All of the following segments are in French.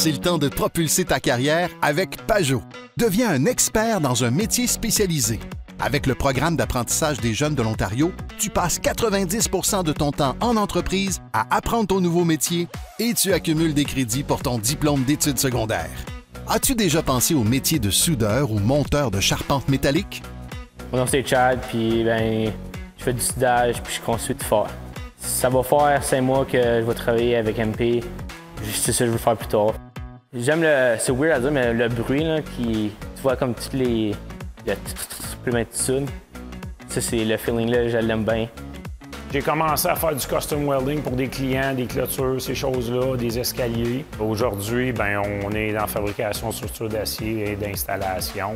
C'est le temps de propulser ta carrière avec Pajot. Deviens un expert dans un métier spécialisé. Avec le programme d'apprentissage des jeunes de l'Ontario, tu passes 90 % de ton temps en entreprise à apprendre ton nouveau métier et tu accumules des crédits pour ton diplôme d'études secondaires. As-tu déjà pensé au métier de soudeur ou monteur de charpente métallique? Mon nom c'est Chad, puis je fais du soudage, puis je construis tout fort. Ça va faire 5 mois que je vais travailler avec MP. C'est ça que je veux faire plus tard. J'aime c'est weird à dire, mais le bruit là, qui, tu vois comme toutes les plus mains de soude. Ça c'est le feeling là, je l'aime bien. J'ai commencé à faire du custom welding pour des clients, des clôtures, ces choses-là, des escaliers. Aujourd'hui, on est dans la fabrication de structures d'acier et d'installation.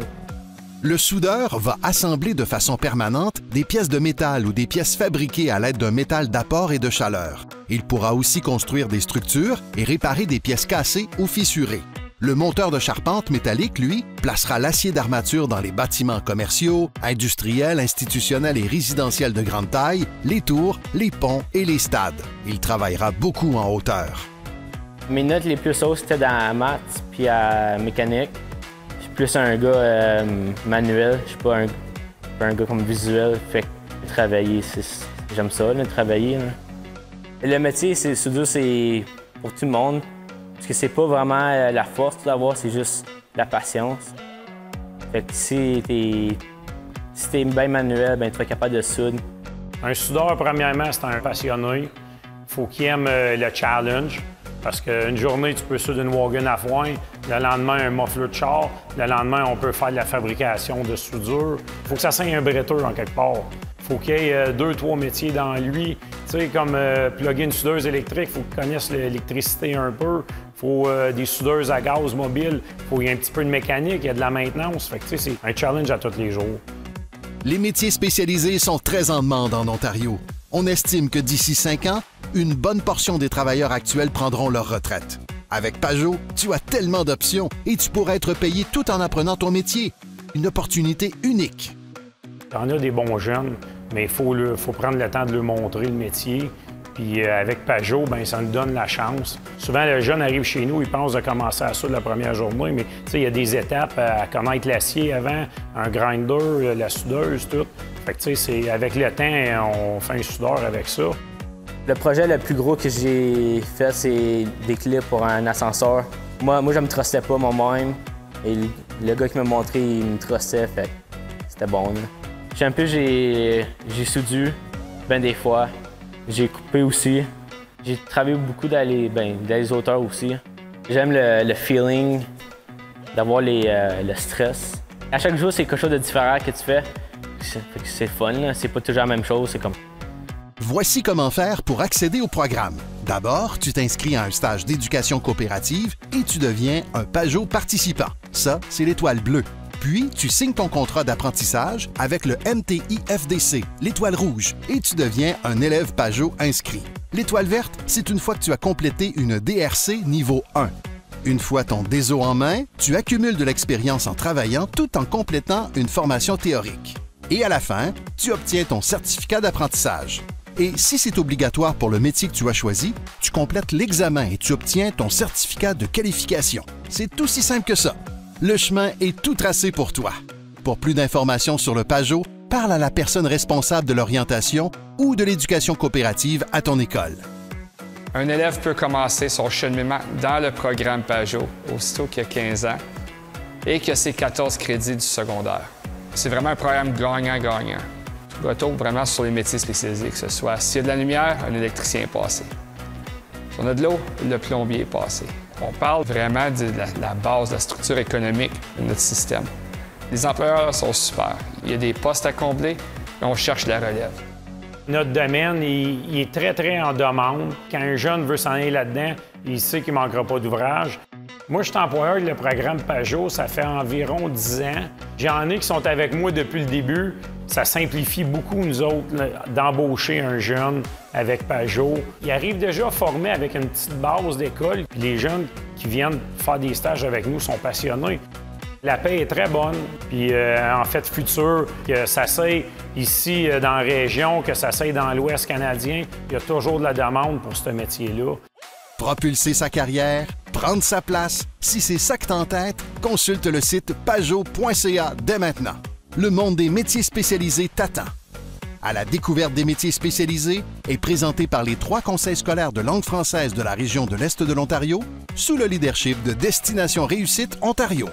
Le soudeur va assembler de façon permanente des pièces de métal ou des pièces fabriquées à l'aide d'un métal d'apport et de chaleur. Il pourra aussi construire des structures et réparer des pièces cassées ou fissurées. Le monteur de charpente métallique, lui, placera l'acier d'armature dans les bâtiments commerciaux, industriels, institutionnels et résidentiels de grande taille, les tours, les ponts et les stades. Il travaillera beaucoup en hauteur. Mes notes les plus hautes, c'était dans maths puis à mécanique. Je suis plus un gars manuel, je suis pas un gars comme visuel. Fait que travailler, j'aime ça, là, travailler. Là. Le métier, soudure, c'est pour tout le monde. Parce que c'est pas vraiment la force d'avoir, c'est juste la patience. Fait que si t'es bien manuel, tu vas être capable de soudre. Un soudeur, premièrement, c'est un passionné. Il faut qu'il aime le challenge. Parce qu'une journée, tu peux soudre une wagon à foin, le lendemain, un muffler de char, le lendemain, on peut faire de la fabrication de soudure. Il faut que ça saigne un bretteur en quelque part. Il faut qu'il y ait 2-3 métiers dans lui. Tu sais, comme plugger une soudeuse électrique, il faut qu'il connaisse l'électricité un peu. Il faut des soudeuses à gaz mobile. Il faut qu'il y ait un petit peu de mécanique, il y a de la maintenance. Fait que, tu sais, c'est un challenge à tous les jours. Les métiers spécialisés sont très en demande en Ontario. On estime que d'ici 5 ans, une bonne portion des travailleurs actuels prendront leur retraite. Avec Pajot, tu as tellement d'options et tu pourras être payé tout en apprenant ton métier. Une opportunité unique. Il y en a des bons jeunes, mais il faut prendre le temps de leur montrer le métier. Puis avec Pajot, ça nous donne la chance. Souvent, le jeune arrive chez nous, il pense de commencer à soudre la première journée, mais il y a des étapes à connaître l'acier avant, un grinder, la soudeuse, tout. Fait que c'est avec le temps, on fait un soudeur avec ça. Le projet le plus gros que j'ai fait, c'est des clips pour un ascenseur. Moi je me trustais pas moi-même. Et le gars qui m'a montré, il me trustait, fait que c'était bon. J'ai soudé des fois. J'ai coupé aussi. J'ai travaillé beaucoup dans les auteurs aussi. J'aime le feeling d'avoir le stress. À chaque jour, c'est quelque chose de différent que tu fais. C'est fun, c'est pas toujours la même chose. C'est comme... Voici comment faire pour accéder au programme. D'abord, tu t'inscris à un stage d'éducation coopérative et tu deviens un Pajot participant. Ça, c'est l'étoile bleue. Puis, tu signes ton contrat d'apprentissage avec le MTI-FDC, l'étoile rouge, et tu deviens un élève Pajot inscrit. L'étoile verte, c'est une fois que tu as complété une DRC niveau 1. Une fois ton DESO en main, tu accumules de l'expérience en travaillant tout en complétant une formation théorique. Et à la fin, tu obtiens ton certificat d'apprentissage. Et si c'est obligatoire pour le métier que tu as choisi, tu complètes l'examen et tu obtiens ton certificat de qualification. C'est aussi simple que ça. Le chemin est tout tracé pour toi. Pour plus d'informations sur le Pajot, parle à la personne responsable de l'orientation ou de l'éducation coopérative à ton école. Un élève peut commencer son cheminement dans le programme Pajot aussitôt qu'il a 15 ans et qu'il a ses 14 crédits du secondaire. C'est vraiment un programme gagnant-gagnant. Retour vraiment sur les métiers spécialisés, que ce soit s'il y a de la lumière, un électricien est passé. Si on a de l'eau, le plombier est passé. On parle vraiment de la base, de la structure économique de notre système. Les employeurs sont super. Il y a des postes à combler et on cherche la relève. Notre domaine, il est très, très en demande. Quand un jeune veut s'en aller là-dedans, il sait qu'il ne manquera pas d'ouvrage. Moi, je suis employeur du programme Pajot, ça fait environ 10 ans. J'en ai qui sont avec moi depuis le début. Ça simplifie beaucoup, nous autres, d'embaucher un jeune avec Pajot. Il arrive déjà formé avec une petite base d'école. Puis les jeunes qui viennent faire des stages avec nous sont passionnés. La paie est très bonne, puis en fait futur, que ça s'aille ici dans la région, que ça s'aille dans l'Ouest canadien, il y a toujours de la demande pour ce métier-là. Propulser sa carrière, prendre sa place, si c'est ça que t'entête, consulte le site pajot.ca dès maintenant. Le monde des métiers spécialisés t'attend. À la découverte des métiers spécialisés est présenté par les 3 conseils scolaires de langue française de la région de l'Est de l'Ontario sous le leadership de Destination Réussite Ontario.